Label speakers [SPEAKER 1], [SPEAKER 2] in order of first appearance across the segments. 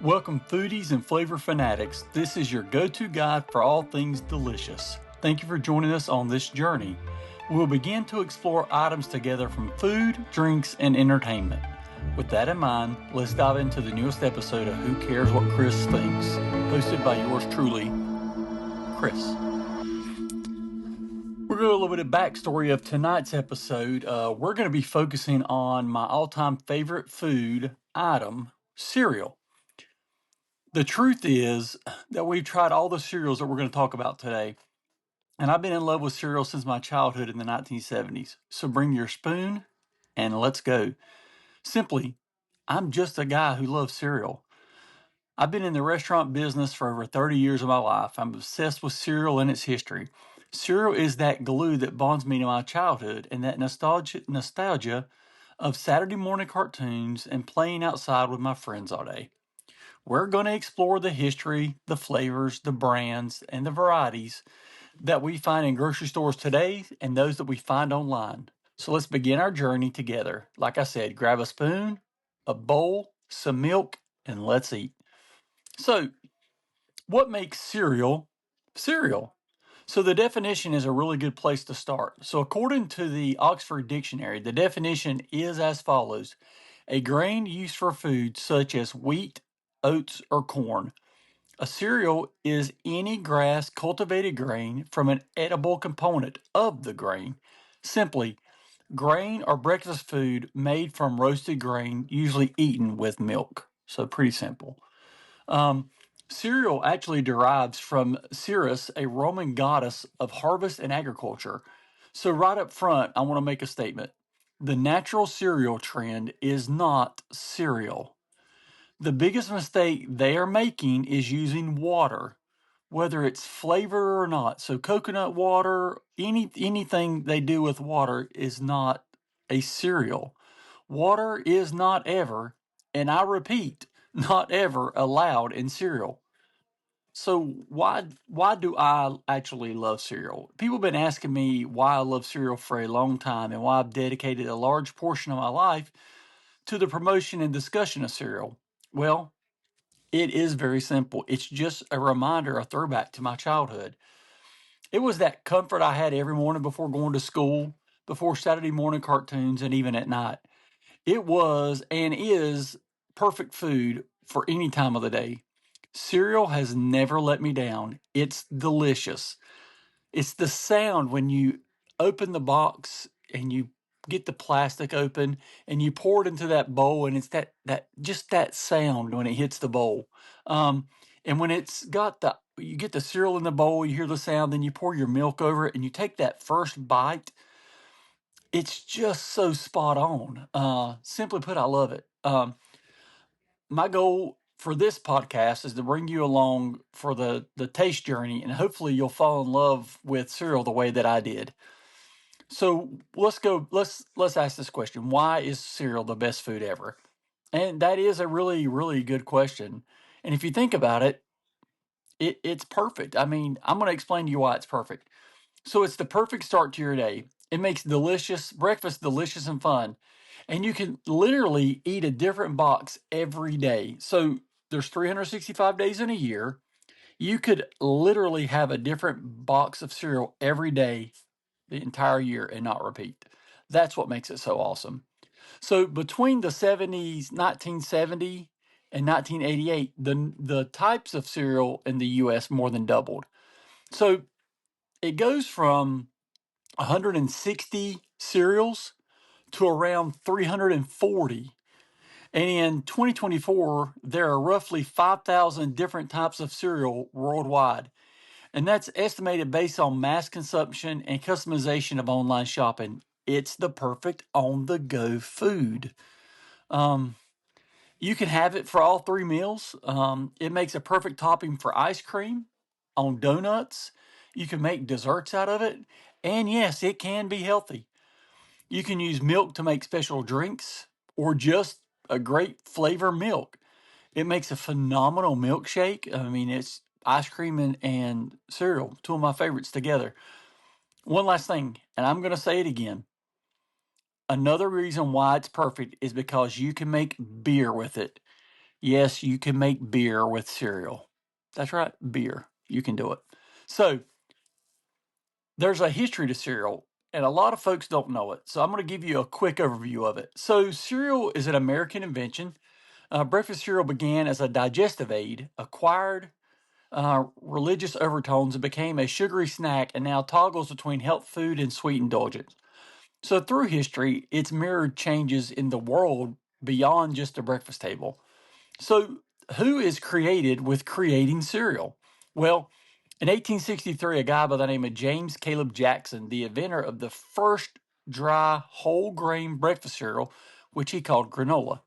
[SPEAKER 1] Welcome, foodies and flavor fanatics. This is your go-to guide for all things delicious. Thank you for joining us on this journey. We'll begin to explore items together from food, drinks, and entertainment. With that in mind, let's dive into the newest episode of Who Cares What Chris Thinks, hosted by yours truly, Chris. We're going to do a little bit of backstory of tonight's episode. We're going to be focusing on my all-time favorite food item, cereal. The truth is that we've tried all the cereals that we're going to talk about today, and I've been in love with cereal since my childhood in the 1970s. So bring your spoon and let's go. Simply, I'm just a guy who loves cereal. I've been in the restaurant business for over 30 years of my life. I'm obsessed with cereal and its history. Cereal is that glue that bonds me to my childhood and that nostalgia of Saturday morning cartoons and playing outside with my friends all day. We're going to explore the history, the flavors, the brands, and the varieties that we find in grocery stores today and those that we find online. So let's begin our journey together. Like I said, grab a spoon, a bowl, some milk, and let's eat. So, what makes cereal cereal? So, the definition is a really good place to start. So, according to the Oxford Dictionary, the definition is as follows: a grain used for food such as wheat, oats, or corn. A cereal is any grass cultivated grain from an edible component of the grain. Simply, grain or breakfast food made from roasted grain, usually eaten with milk. So, pretty simple. Um, Cereal actually derives from Ceres, a Roman goddess of harvest and agriculture. So, right up front, I want to make a statement. The natural cereal trend is not cereal. The biggest mistake they are making is using water, whether it's flavor or not. So coconut water, anything they do with water is not a cereal. Water is not ever, and I repeat, not ever allowed in cereal. So why do I actually love cereal? People have been asking me why I love cereal for a long time and why I've dedicated a large portion of my life to the promotion and discussion of cereal. Well, it is very simple. It's just a reminder, a throwback to my childhood. It was that comfort I had every morning before going to school, before Saturday morning cartoons, and even at night. It was and is perfect food for any time of the day. Cereal has never let me down. It's delicious. It's the sound when you open the box and you get the plastic open and you pour it into that bowl, and it's that just that sound when it hits the bowl. Um, and when it's got the you get the cereal in the bowl, you hear the sound, then you pour your milk over it and you take that first bite. It's just so spot on. Simply put, I love it. My goal for this podcast is to bring you along for the taste journey, and hopefully you'll fall in love with cereal the way that I did. So let's go. Let's ask this question: why is cereal the best food ever? And that is a really really good question. And if you think about it, it's perfect. I mean, I'm going to explain to you why it's perfect. So it's the perfect start to your day. It makes delicious breakfast delicious and fun. And you can literally eat a different box every day. So there's 365 days in a year. You could literally have a different box of cereal every day the entire year and not repeat. That's what makes it so awesome. So between the 70s, 1970 and 1988, the types of cereal in the US more than doubled. So it goes from 160 cereals to around 340. And in 2024, there are roughly 5,000 different types of cereal worldwide. And that's estimated based on mass consumption and customization of online shopping. It's the perfect on the go food. Um, you can have it for all three meals. It makes a perfect topping for ice cream, on donuts. You can make desserts out of it. And yes, it can be healthy. You can use milk to make special drinks or just a great flavor milk. It makes a phenomenal milkshake. I mean, it's ice cream and cereal, two of my favorites together. One last thing, and I'm going to say it again. Another reason why it's perfect is because you can make beer with it. Yes, you can make beer with cereal. That's right, beer. You can do it. So, there's a history to cereal, and a lot of folks don't know it. So, I'm going to give you a quick overview of it. So, cereal is an American invention. Breakfast cereal began as a digestive aid, acquired religious overtones, and became a sugary snack, and now toggles between health food and sweet indulgence. So, through history, it's mirrored changes in the world beyond just the breakfast table. So, who is created with creating cereal? Well, in 1863, a guy by the name of James Caleb Jackson, the inventor of the first dry whole grain breakfast cereal, which he called granola.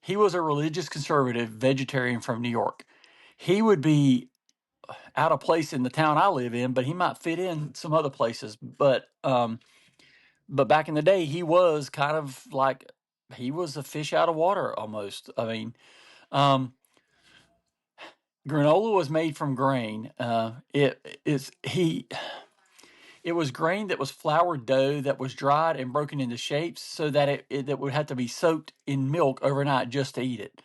[SPEAKER 1] He was a religious conservative vegetarian from New York. He would be out of place in the town I live in, but he might fit in some other places. But back in the day, he was kind of like he was a fish out of water almost. I mean, um, granola was made from grain. It was grain that was flour dough that was dried and broken into shapes so that it would have to be soaked in milk overnight just to eat it.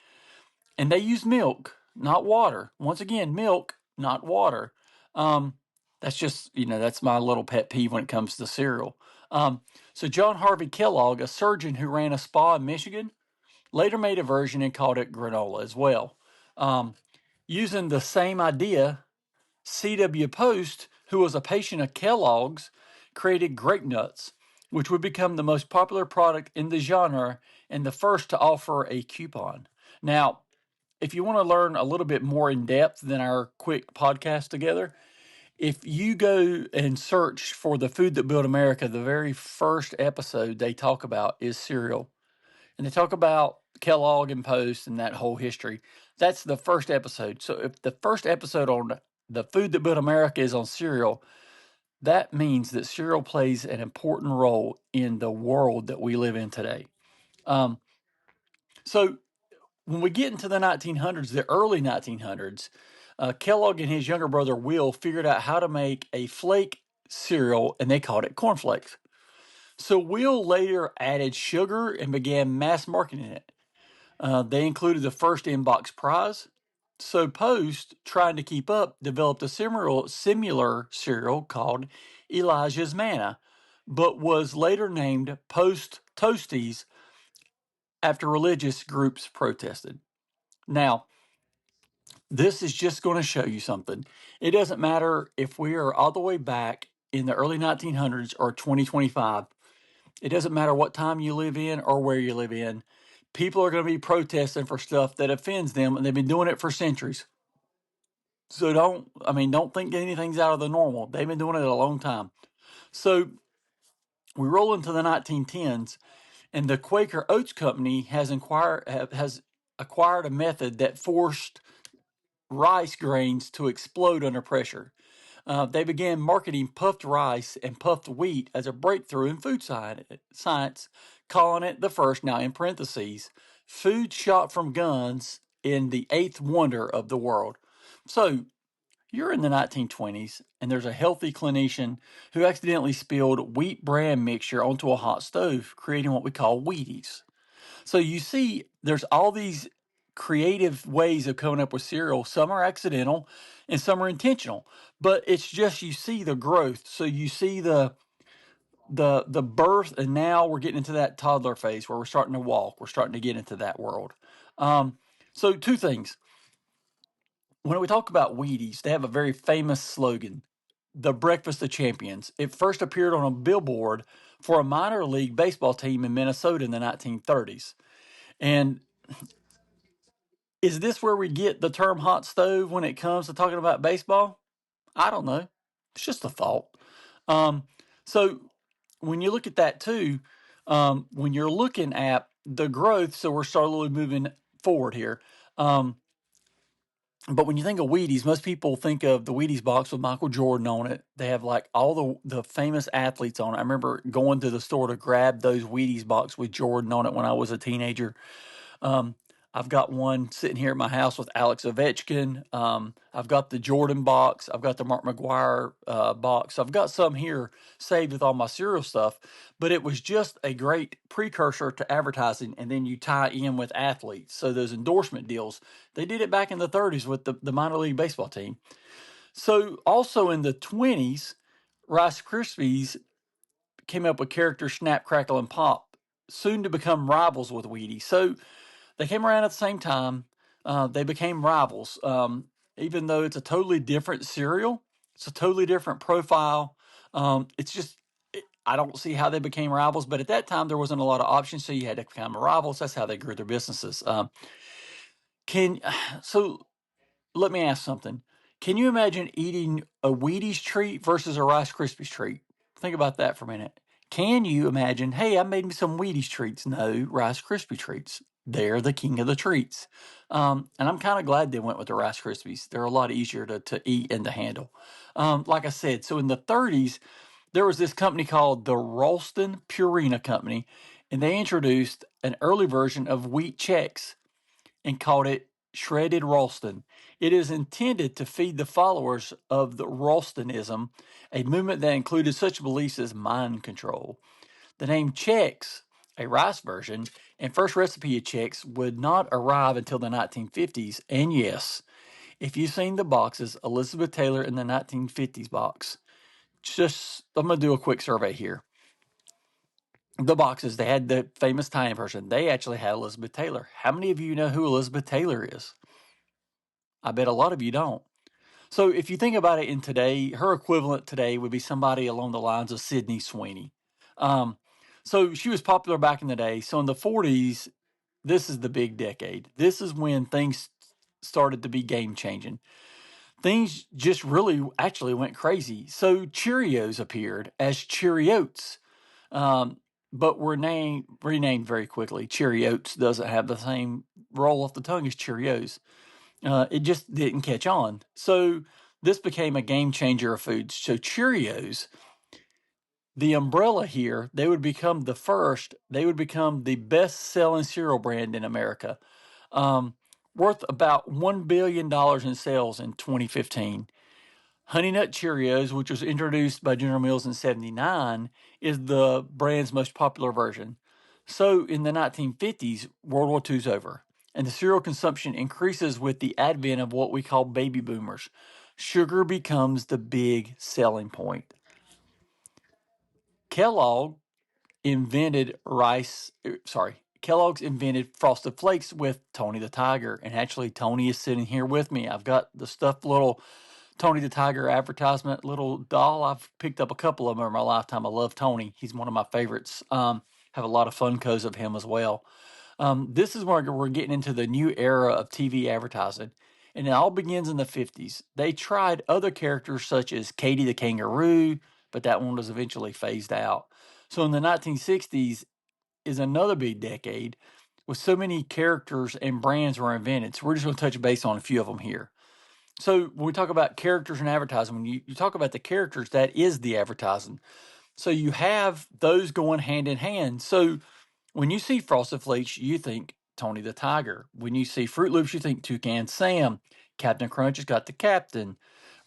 [SPEAKER 1] And they used milk, not water. Once again, milk, not water. Um, that's just, that's my little pet peeve when it comes to cereal. So John Harvey Kellogg, a surgeon who ran a spa in Michigan, later made a version and called it granola as well. Using the same idea, C.W. Post, who was a patient of Kellogg's, created grape nuts, which would become the most popular product in the genre and the first to offer a coupon. Now, if you want to learn a little bit more in depth than our quick podcast together, if you go and search for the Food That Built America, the very first episode they talk about is cereal. And they talk about Kellogg and Post and that whole history. That's the first episode. So if the first episode on the Food That Built America is on cereal, that means that cereal plays an important role in the world that we live in today. Um, so when we get into the 1900s, the early 1900s, Kellogg and his younger brother Will figured out how to make a flake cereal, and they called it cornflakes. So Will later added sugar and began mass marketing it. They included the first inbox prize. So Post, trying to keep up, developed a similar cereal called Elijah's Manna, but was later named Post Toasties after religious groups protested. Now, this is just going to show you something. It doesn't matter if we are all the way back in the early 1900s or 2025. It doesn't matter what time you live in or where you live in. People are going to be protesting for stuff that offends them, and they've been doing it for centuries. So don't think anything's out of the normal. They've been doing it a long time. So we roll into the 1910s, and the Quaker Oats Company has acquired a method that forced rice grains to explode under pressure. They began marketing puffed rice and puffed wheat as a breakthrough in food science, calling it the first, now in parentheses, food shot from guns in the eighth wonder of the world. So you're in the 1920s, and there's a healthy clinician who accidentally spilled wheat bran mixture onto a hot stove, creating what we call Wheaties. So you see, there's all these creative ways of coming up with cereal. Some are accidental and some are intentional. But it's just you see the growth. So you see the birth, and now we're getting into that toddler phase where we're starting to walk. We're starting to get into that world. So two things. When we talk about Wheaties, they have a very famous slogan, the breakfast of champions. It first appeared on a billboard for a minor league baseball team in Minnesota in the 1930s. And is this where we get the term hot stove when it comes to talking about baseball? I don't know. It's just a thought. Um, so when you look at that too, when you're looking at the growth, so we're slowly moving forward here. But when you think of Wheaties, most people think of the Wheaties box with Michael Jordan on it. They have like all the famous athletes on it. I remember going to the store to grab those Wheaties box with Jordan on it when I was a teenager. Um, I've got one sitting here at my house with Alex Ovechkin. I've got the Jordan box. I've got the Mark McGuire box. I've got some here saved with all my cereal stuff. But it was just a great precursor to advertising, and then you tie in with athletes. So those endorsement deals, they did it back in the 30s with the minor league baseball team. So also in the 20s, Rice Krispies came up with characters Snap, Crackle, and Pop, soon to become rivals with Wheaties. So they came around at the same time. They became rivals. Even though it's a totally different cereal, it's a totally different profile. It's just, I don't see how they became rivals, but at that time there wasn't a lot of options, so you had to become rivals. That's how they grew their businesses. Can so let me ask something. Can you imagine eating a Wheaties treat versus a Rice Krispies treat? Think about that for a minute. Can you imagine, hey, I made me some Wheaties treats? No, Rice Krispie treats. They're the king of the treats. And I'm kind of glad they went with the Rice Krispies. They're a lot easier to eat and to handle. Like I said, so in the 30s, there was this company called the Ralston Purina Company, and they introduced an early version of wheat checks and called it Shredded Ralston. It is intended to feed the followers of the Ralstonism, a movement that included such beliefs as mind control. The name Chex, a rice version, and first recipe of Chex would not arrive until the 1950s. And yes, if you've seen the boxes, Elizabeth Taylor in the 1950s box, I'm going to do a quick survey here. The boxes, they had the famous tie-in person. They actually had Elizabeth Taylor. How many of you know who Elizabeth Taylor is? I bet a lot of you don't. So if you think about it in today, her equivalent today would be somebody along the lines of Sydney Sweeney. Um, so she was popular back in the day. So in the 40s, this is the big decade. This is when things started to be game changing. Things just really actually went crazy. So Cheerios appeared as Cheeriots, um, but were renamed very quickly. Cheeriots doesn't have the same roll off the tongue as Cheerios. It just didn't catch on. So this became a game changer of foods. So Cheerios, the umbrella here, they would become the best selling cereal brand in America, worth about $1 billion in sales in 2015. Honey Nut Cheerios, which was introduced by General Mills in 79, is the brand's most popular version. So in the 1950s, World War II's over, and the cereal consumption increases with the advent of what we call baby boomers. Sugar becomes the big selling point. Kellogg Kellogg's invented Frosted Flakes with Tony the Tiger, and actually Tony is sitting here with me. I've got the stuffed little Tony the Tiger advertisement little doll. I've picked up a couple of them in my lifetime. I love Tony. He's one of my favorites. Have a lot of Funkos of him as well. This is where we're getting into the new era of TV advertising. And it all begins in the 50s. They tried other characters such as Katie the Kangaroo, but that one was eventually phased out. So in the 1960s is another big decade with so many characters and brands were invented. So we're just going to touch base on a few of them here. So when we talk about characters and advertising, when you talk about the characters, that is the advertising. So you have those going hand in hand. So when you see Frosted Flakes, you think Tony the Tiger. When you see Fruit Loops, you think Toucan Sam. Captain Crunch has got the Captain.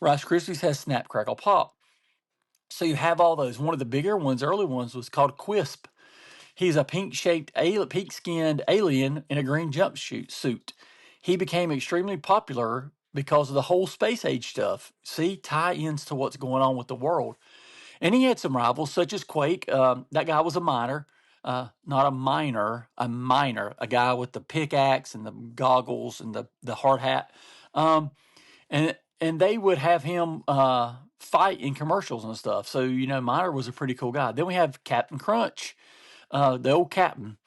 [SPEAKER 1] Rice Krispies has Snap, Crackle, Pop. So you have all those. One of the bigger ones, early ones, was called Quisp. He's a pink-skinned alien in a green jumpsuit suit. He became extremely popular because of the whole space age stuff. See, tie-ins to what's going on with the world. And he had some rivals, such as Quake. That guy was a miner, not a miner, a miner, a guy with the pickaxe and the goggles and the hard hat. And they would have him fight in commercials and stuff. So, Miner was a pretty cool guy. Then we have Captain Crunch, the old captain.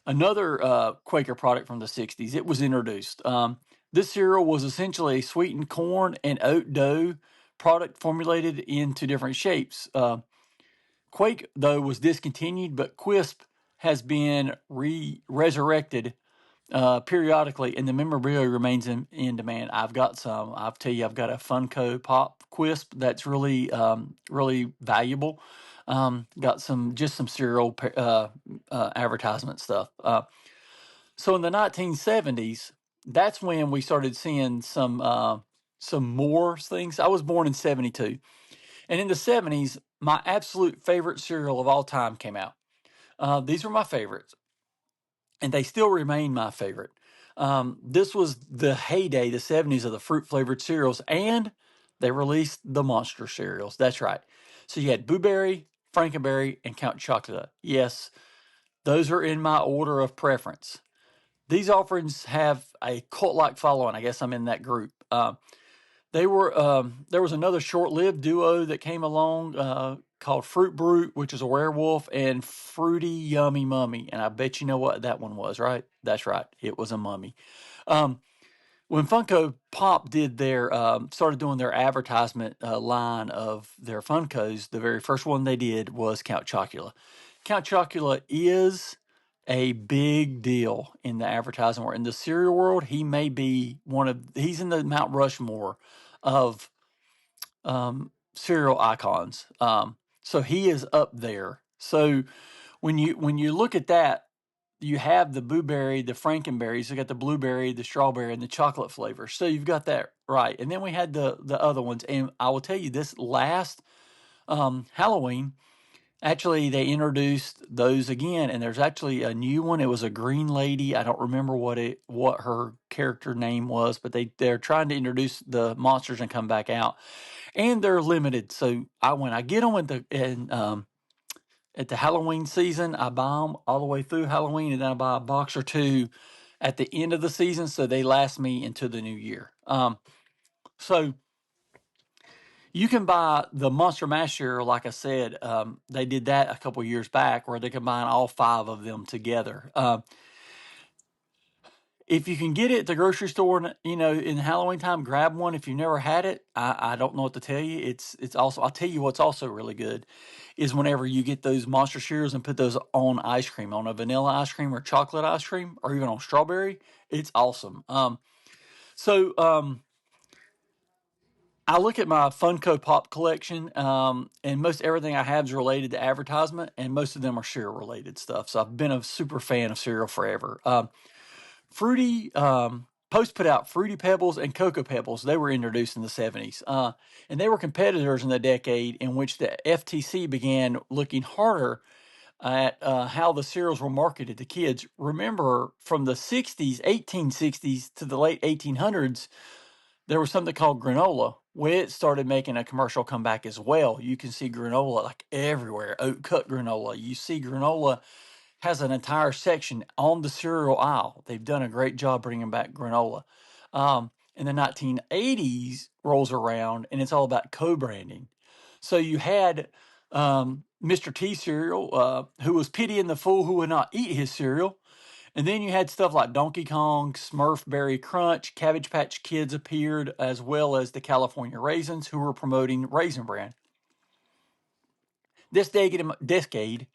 [SPEAKER 1] Another Quaker product from the 60s. It was introduced. This cereal was essentially a sweetened corn and oat dough product formulated into different shapes. Quake, though, was discontinued, but Quisp has been resurrected periodically, and the memorabilia remains in demand. I've got some. I'll tell you, I've got a Funko Pop Quisp that's really valuable. Got some cereal advertisement stuff. So in the 1970s, that's when we started seeing some more things. I was born in 72. And in the 70s, my absolute favorite cereal of all time came out. These were my favorites, and they still remain my favorite. This was the heyday, the 70s, of the fruit flavored cereals, and they released the monster cereals. That's right. So you had Blueberry, Frankenberry, and Count Chocula. Yes, those are in my order of preference. These offerings have a cult like following. I guess I'm in that group. There was another short-lived duo that came along called Fruit Brute, which is a werewolf, and Fruity Yummy Mummy. And I bet you know what that one was, right? That's right, it was a mummy. Um, when Funko Pop did their started doing their advertisement line of their Funkos, the very first one they did was Count Chocula. Count Chocula is a big deal in the advertising world. In the cereal world, he may be he's in the Mount Rushmore of cereal icons. So he is up there. So when you look at that, you have the blueberry, the frankenberries. You got the blueberry, the strawberry, and the chocolate flavor. So you've got that right. And then we had the other ones. And I will tell you, this last Halloween, actually they introduced those again. And there's actually a new one. It was a green lady. I don't remember what her character name was, but they're trying to introduce the monsters and come back out. And they're limited. So when I get them at the Halloween season, I buy them all the way through Halloween, and then I buy a box or two at the end of the season, so they last me into the new year. So you can buy the Monster Mash cereal, like I said. They did that a couple years back, where they combine all five of them together. If you can get it at the grocery store, in Halloween time, grab one. If you've never had it, I don't know what to tell you. It's also, I'll tell you what's also really good is whenever you get those monster cereals and put those on ice cream, on a vanilla ice cream or chocolate ice cream, or even on strawberry. It's awesome. So I look at my Funko Pop collection, and most everything I have is related to advertisement, and most of them are cereal related stuff. So I've been a super fan of cereal forever. Fruity Post put out Fruity Pebbles and Cocoa Pebbles. They were introduced in the 70s, and they were competitors in the decade in which the FTC began looking harder at how the cereals were marketed to kids. Remember, from the 60s, 1860s to the late 1800s, there was something called granola. When it started making a commercial comeback as well, you can see granola like everywhere. Oat cut granola. You see granola has an entire section on the cereal aisle. They've done a great job bringing back granola. In the 1980s rolls around, and it's all about co-branding. So you had Mr. T cereal, who was pitying the fool who would not eat his cereal. And then you had stuff like Donkey Kong, Smurf Berry Crunch, Cabbage Patch Kids appeared, as well as the California Raisins, who were promoting Raisin Bran. This decade,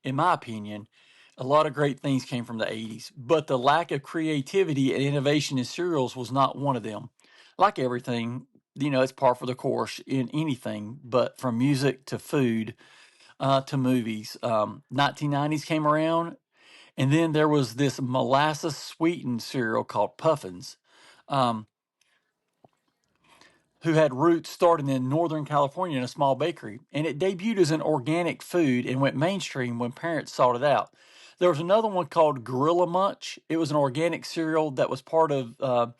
[SPEAKER 1] in my opinion, a lot of great things came from the 80s, but the lack of creativity and innovation in cereals was not one of them. Like everything, it's par for the course in anything, but from music to food to movies. 1990s came around, and then there was this molasses sweetened cereal called Puffins. Who had roots starting in Northern California in a small bakery. And it debuted as an organic food and went mainstream when parents sought it out. There was another one called Gorilla Munch. It was an organic cereal that was part of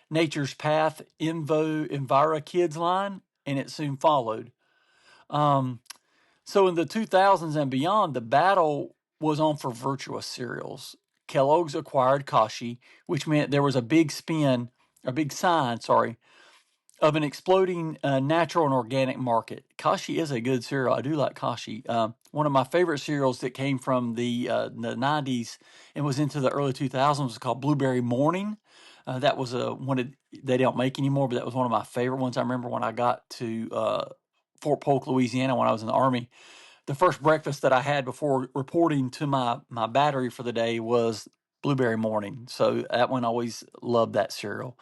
[SPEAKER 1] Nature's Path Envira Kids line, and it soon followed. So in the 2000s and beyond, the battle was on for virtuous cereals. Kellogg's acquired Kashi, which meant there was a big sign, sorry, of an exploding natural and organic market. Kashi is a good cereal. I do like Kashi. One of my favorite cereals that came from the 90s and was into the early 2000s was called Blueberry Morning. That was they don't make anymore, but that was one of my favorite ones. I remember when I got to Fort Polk, Louisiana, when I was in the Army. The first breakfast that I had before reporting to my battery for the day was Blueberry Morning. So that one, always loved that cereal.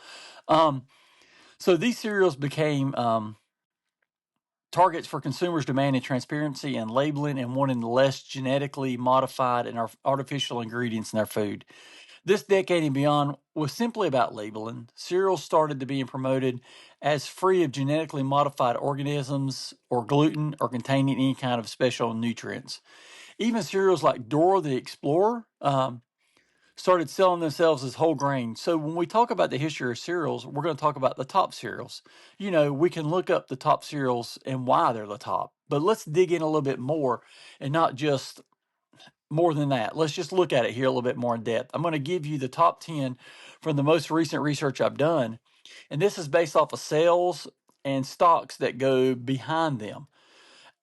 [SPEAKER 1] So these cereals became targets for consumers demanding transparency and labeling and wanting less genetically modified and artificial ingredients in their food. This decade and beyond was simply about labeling. Cereals started to being promoted as free of genetically modified organisms or gluten or containing any kind of special nutrients. Even cereals like Dora the Explorer started selling themselves as whole grain. So when we talk about the history of cereals, we're going to talk about the top cereals. You know, we can look up the top cereals and why they're the top, but let's dig in a little bit more and not just more than that. Let's just look at it here a little bit more in depth. I'm going to give you the top 10 from the most recent research I've done. And this is based off of sales and stocks that go behind them.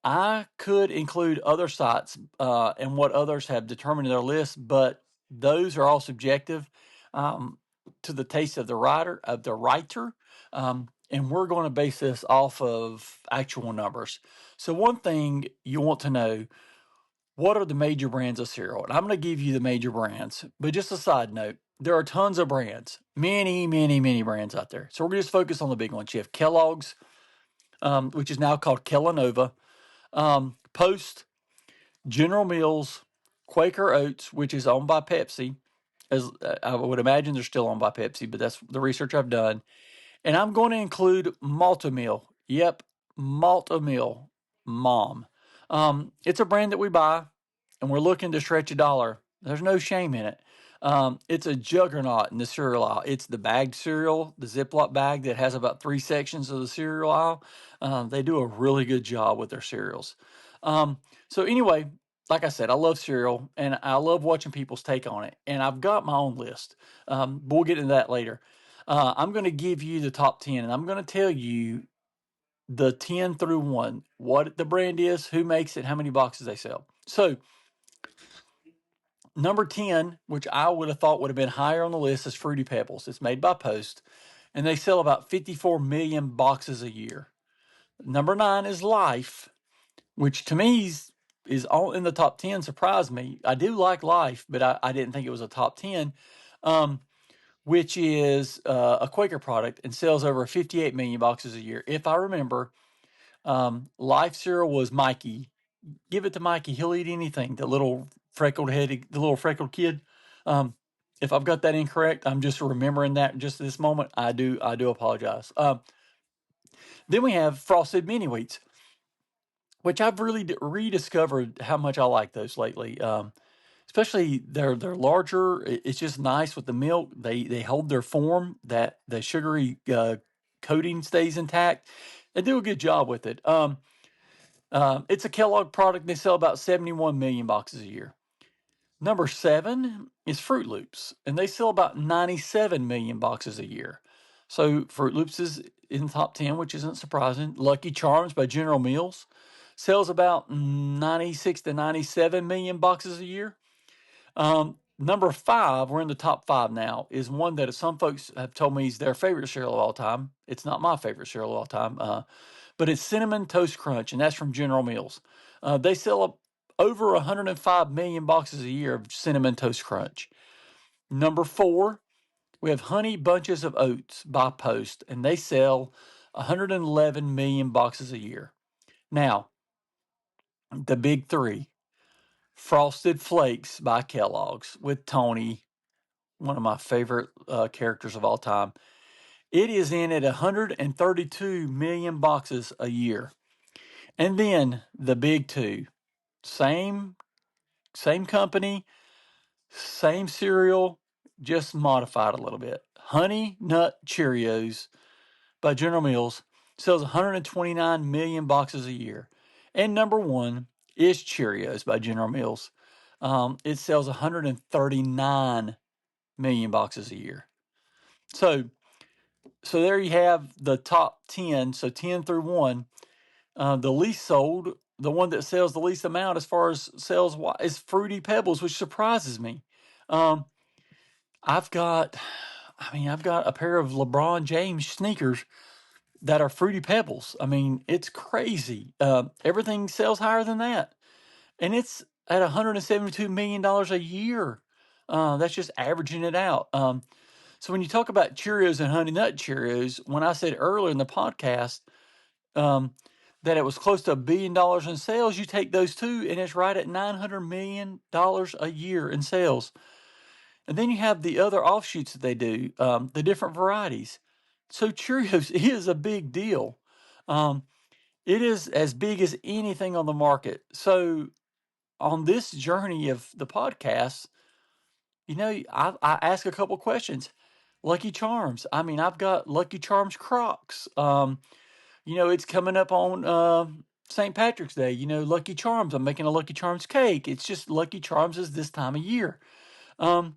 [SPEAKER 1] I could include other sites and what others have determined in their list, but those are all subjective to the taste of the writer. And we're going to base this off of actual numbers. So one thing you want to know, what are the major brands of cereal? And I'm going to give you the major brands, but just a side note, there are tons of brands, many brands out there. So we're going to just focus on the big ones. You have Kellogg's, which is now called Kellanova, Post, General Mills, Quaker Oats, which is owned by Pepsi. As I would imagine they're still owned by Pepsi, but that's the research I've done. And I'm going to include Malta-Meal. Yep, Malta-Meal, Mom. It's a brand that we buy, and we're looking to stretch a dollar. There's no shame in it. It's a juggernaut in the cereal aisle. It's the bagged cereal, the Ziploc bag that has about 3 sections of the cereal aisle. They do a really good job with their cereals. So anyway, like I said, I love cereal, and I love watching people's take on it. And I've got my own list. But we'll get into that later. I'm going to give you the top 10, and I'm going to tell you the 10 through 1, what the brand is, who makes it, how many boxes they sell. So, number 10, which I would have thought would have been higher on the list, is Fruity Pebbles. It's made by Post, and they sell about 54 million boxes a year. Number 9 is Life, which to me is all in the top 10. Surprised me. I do like Life, but I didn't think it was a top 10. Which is a Quaker product and sells over 58 million boxes a year. If I remember, Life cereal was Mikey. Give it to Mikey; he'll eat anything. The little freckled kid. If I've got that incorrect, I'm just remembering that just this moment. I do apologize. Then we have Frosted Mini Wheats, which I've really rediscovered how much I like those lately. Especially they're larger. It's just nice with the milk. They hold their form. That the sugary coating stays intact. They do a good job with it. It's a Kellogg product. They sell about 71 million boxes a year. Number 7 is Fruit Loops, and they sell about 97 million boxes a year. So Fruit Loops is in the top 10, which isn't surprising. Lucky Charms by General Mills sells about 96 to 97 million boxes a year. Number 5, we're in the top 5 now, is one that some folks have told me is their favorite cereal of all time. It's not my favorite cereal of all time, but it's Cinnamon Toast Crunch, and that's from General Mills. They sell over 105 million boxes a year of Cinnamon Toast Crunch. Number 4, we have Honey Bunches of Oats by Post, and they sell 111 million boxes a year. Now, the big 3. Frosted Flakes by Kellogg's with Tony, one of my favorite characters of all time. It is in at 132 million boxes a year. And then the big 2, same company, same cereal, just modified a little bit. Honey Nut Cheerios by General Mills sells 129 million boxes a year. And number 1 is Cheerios by General Mills. It sells 139 million boxes a year. So there you have the top 10. So 10 through 1. The least sold, the one that sells the least amount as far as sales is Fruity Pebbles, which surprises me. I've got a pair of LeBron James sneakers that are Fruity Pebbles. I mean, it's crazy. Everything sells higher than that. And it's at $172 million a year. That's just averaging it out. So when you talk about Cheerios and Honey Nut Cheerios, when I said earlier in the podcast that it was close to $1 billion in sales, you take those two, and it's right at $900 million a year in sales. And then you have the other offshoots that they do, the different varieties. So Cheerios is a big deal. Um, it is as big as anything on the market. So on this journey of the podcast, I ask a couple questions. Lucky Charms. I mean, I've got Lucky Charms Crocs. It's coming up on St. Patrick's Day. Lucky Charms. I'm making a Lucky Charms cake. It's just Lucky Charms is this time of year. Um,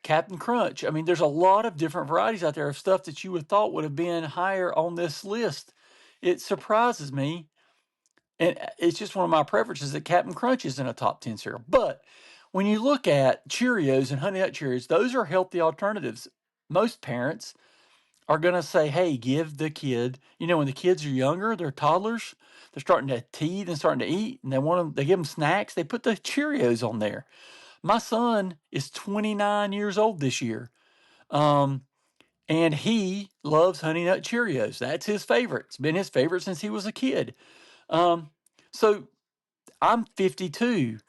[SPEAKER 1] Captain Crunch. I mean, there's a lot of different varieties out there of stuff that you would thought would have been higher on this list. It surprises me, and it's just one of my preferences that Captain Crunch is in a top 10 cereal. But when you look at Cheerios and Honey Nut Cheerios, those are healthy alternatives. Most parents are going to say, hey, give the kid, when the kids are younger, they're toddlers, they're starting to teeth and starting to eat, and they give them snacks, they put the Cheerios on there. My son is 29 years old this year. And he loves Honey Nut Cheerios. That's his favorite. It's been his favorite since he was a kid. So I'm 52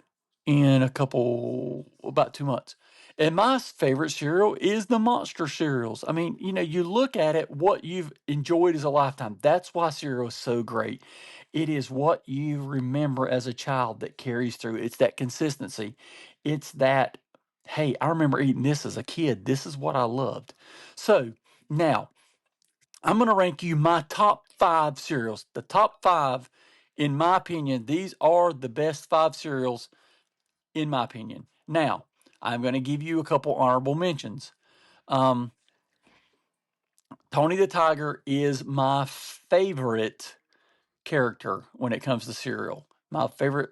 [SPEAKER 1] in about 2 months. And my favorite cereal is the Monster cereals. I mean, you look at it, what you've enjoyed as a lifetime. That's why cereal is so great. It is what you remember as a child that carries through. It's that consistency. It's that, hey, I remember eating this as a kid. This is what I loved. So now I'm going to rank you my top 5 cereals. The top 5, in my opinion, these are the best 5 cereals, in my opinion. Now, I'm going to give you a couple honorable mentions. Tony the Tiger is my favorite character when it comes to cereal. My favorite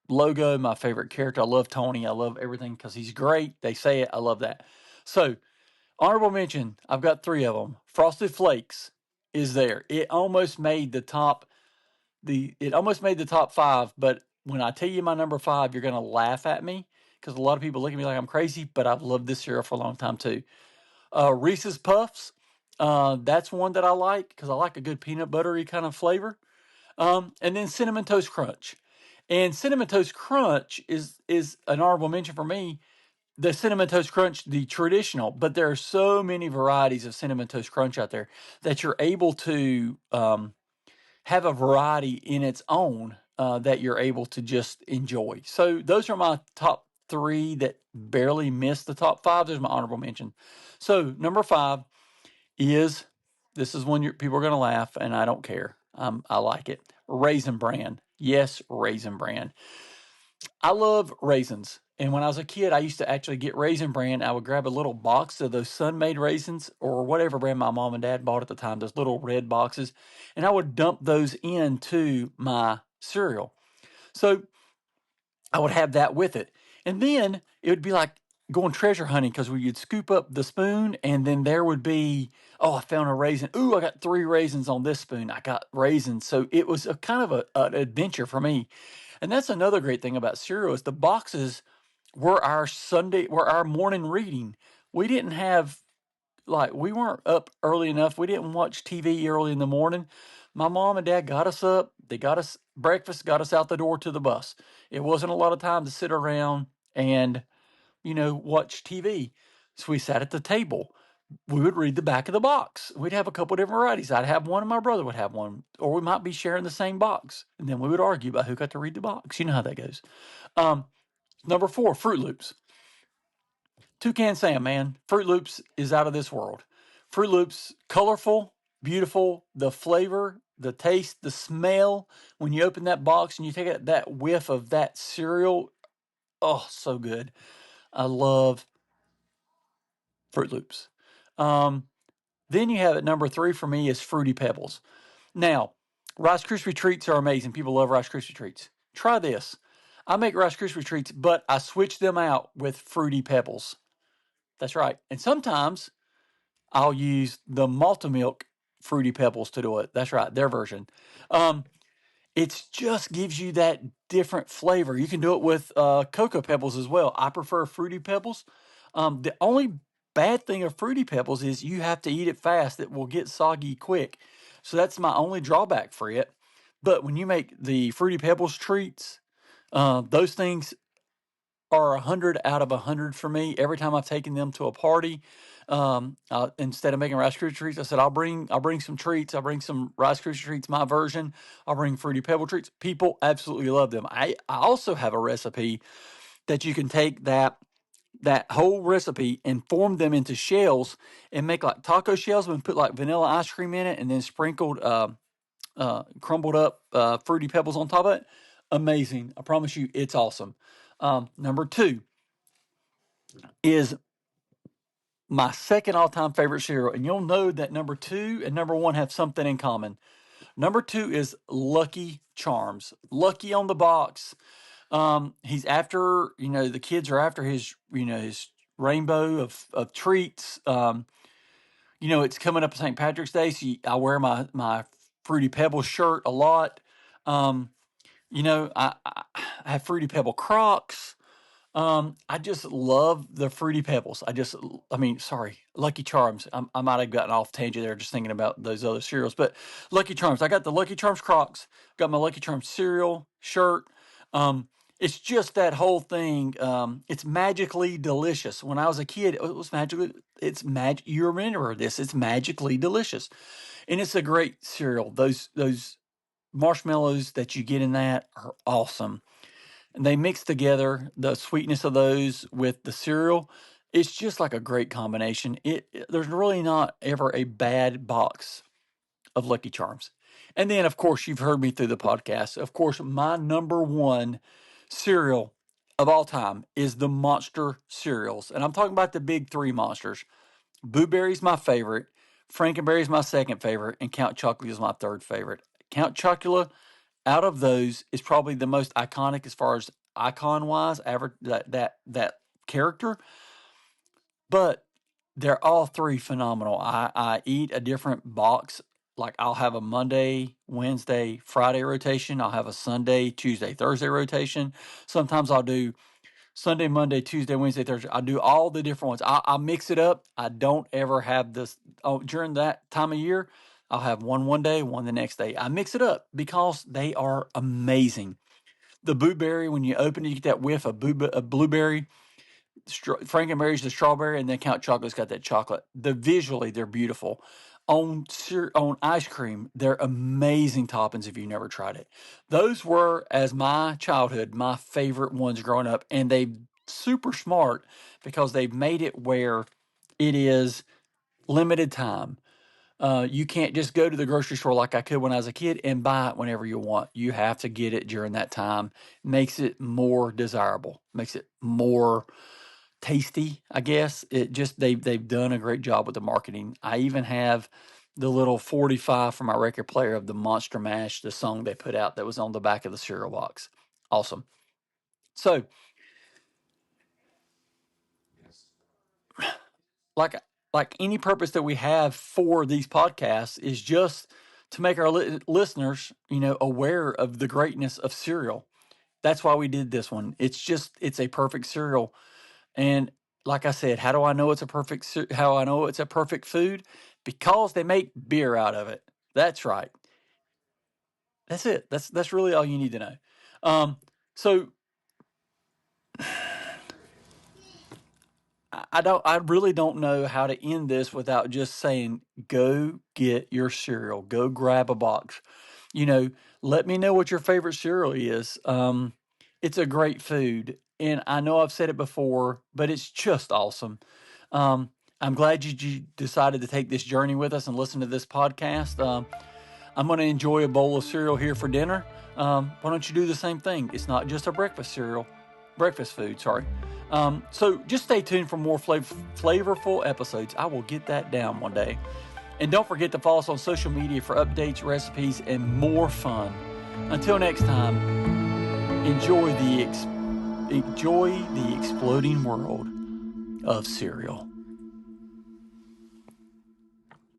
[SPEAKER 1] logo, my favorite character. I love Tony. I love everything because he's great. They say it. I love that. So, honorable mention, I've got 3 of them. Frosted Flakes is there. It almost made the top 5, but when I tell you my number 5, you're going to laugh at me because a lot of people look at me like I'm crazy, but I've loved this cereal for a long time too. Reese's Puffs, that's one that I like because I like a good peanut buttery kind of flavor. And then Cinnamon Toast Crunch. And Cinnamon Toast Crunch is an honorable mention for me. The Cinnamon Toast Crunch, the traditional, but there are so many varieties of Cinnamon Toast Crunch out there that you're able to have a variety in its own that you're able to just enjoy. So those are my top 3 that barely missed the top 5. There's my honorable mention. So number 5 is, this is when people are going to laugh, and I don't care. I like it. Raisin Bran. Yes, Raisin Bran. I love raisins. And when I was a kid, I used to actually get Raisin Bran. I would grab a little box of those Sun-Made raisins or whatever brand my mom and dad bought at the time, those little red boxes, and I would dump those into my cereal. So I would have that with it. And then it would be like going treasure hunting because you'd scoop up the spoon and then there would be, oh, I found a raisin. Ooh, I got 3 raisins on this spoon. I got raisins. So it was a kind of an adventure for me. And that's another great thing about cereal is the boxes were our morning reading. We didn't have, we weren't up early enough. We didn't watch TV early in the morning. My mom and dad got us up. They got us breakfast, got us out the door to the bus. It wasn't a lot of time to sit around and, watch TV. So we sat at the table. We would read the back of the box. We'd have a couple different varieties. I'd have one and my brother would have one. Or we might be sharing the same box. And then we would argue about who got to read the box. You know how that goes. Number 4, Fruit Loops. Toucan Sam, man. Fruit Loops is out of this world. Fruit Loops, colorful, beautiful, the flavor, the taste, the smell. When you open that box and you take that whiff of that cereal, oh, so good. I love Fruit Loops. Then you have at number 3 for me is Fruity Pebbles. Now, Rice Krispie Treats are amazing. People love Rice Krispie Treats. Try this. I make Rice Krispie Treats, but I switch them out with Fruity Pebbles. That's right. And sometimes I'll use the Maltamilk Fruity Pebbles to do it. That's right, their version. It just gives you that different flavor. You can do it with Cocoa Pebbles as well. I prefer Fruity Pebbles. The only bad thing of Fruity Pebbles is you have to eat it fast. It will get soggy quick. So that's my only drawback for it. But when you make the Fruity Pebbles treats, those things are 100 out of 100 for me. Every time I've taken them to a party, instead of making Rice Krispie treats, I said I'll bring some treats. I'll bring some Rice Krispie treats, my version. I'll bring Fruity Pebble treats. People absolutely love them. I also have a recipe that you can take that whole recipe and form them into shells and make like taco shells and put like vanilla ice cream in it and then sprinkled crumbled up Fruity Pebbles on top of it. Amazing. I promise you, it's awesome. Number two is my second all-time favorite cereal, and you'll know that number two and number one have something in common. Number two is Lucky Charms. Lucky on the box. He's after, the kids are after his, his rainbow of treats. It's coming up St. Patrick's Day, so I wear my Fruity Pebble shirt a lot. I have Fruity Pebble Crocs. I just love the Fruity Pebbles. Sorry, Lucky Charms. I might have gotten off tangent there just thinking about those other cereals, but Lucky Charms. I got the Lucky Charms Crocs, got my Lucky Charms cereal, shirt. It's just that whole thing. It's magically delicious. When I was a kid, it was you remember this. It's magically delicious. And it's a great cereal. Those marshmallows that you get in that are awesome. And they mix together the sweetness of those with the cereal. It's just like a great combination. There's really not ever a bad box of Lucky Charms. And then, of course, you've heard me through the podcast. Of course, my number one cereal of all time is the Monster cereals. And I'm talking about the big three monsters. Boo Berry's my favorite. Frankenberry's my second favorite. And Count Chocula is my third favorite. Count Chocula, out of those, is probably the most iconic as far as icon wise, that character. But they're all three phenomenal. I eat a different box. Like I'll have a Monday, Wednesday, Friday rotation. I'll have a Sunday, Tuesday, Thursday rotation. Sometimes I'll do Sunday, Monday, Tuesday, Wednesday, Thursday. I do all the different ones. I mix it up. I don't ever have this during that time of year. I'll have one day, one the next day. I mix it up because they are amazing. The blueberry, when you open it, you get that whiff of blueberry. Frankenberry's the strawberry, and then Count Chocolate's got that chocolate. Visually, they're beautiful. On ice cream, they're amazing toppings if you've never tried it. Those were, as my childhood, my favorite ones growing up, and they super smart because they've made it where it is limited time. You can't just go to the grocery store like I could when I was a kid and buy it whenever you want. You have to get it during that time. Makes it more desirable. Makes it more tasty, I guess. It just they've done a great job with the marketing. I even have the little 45 from my record player of the Monster Mash, the song they put out that was on the back of the cereal box. Awesome. So, like any purpose that we have for these podcasts is just to make our listeners, aware of the greatness of cereal. That's why we did this one. It's a perfect cereal. And like I said, how I know it's a perfect food? Because they make beer out of it. That's right. That's it. That's really all you need to know. So I really don't know how to end this without just saying, go get your cereal. Go grab a box. Let me know what your favorite cereal is. It's a great food. And I know I've said it before, but it's just awesome. I'm glad you decided to take this journey with us and listen to this podcast. I'm going to enjoy a bowl of cereal here for dinner. Why don't you do the same thing? It's not just a breakfast food, sorry. So just stay tuned for more flavorful episodes. I will get that down one day. And don't forget to follow us on social media for updates, recipes, and more fun. Until next time, enjoy the exploding world of cereal.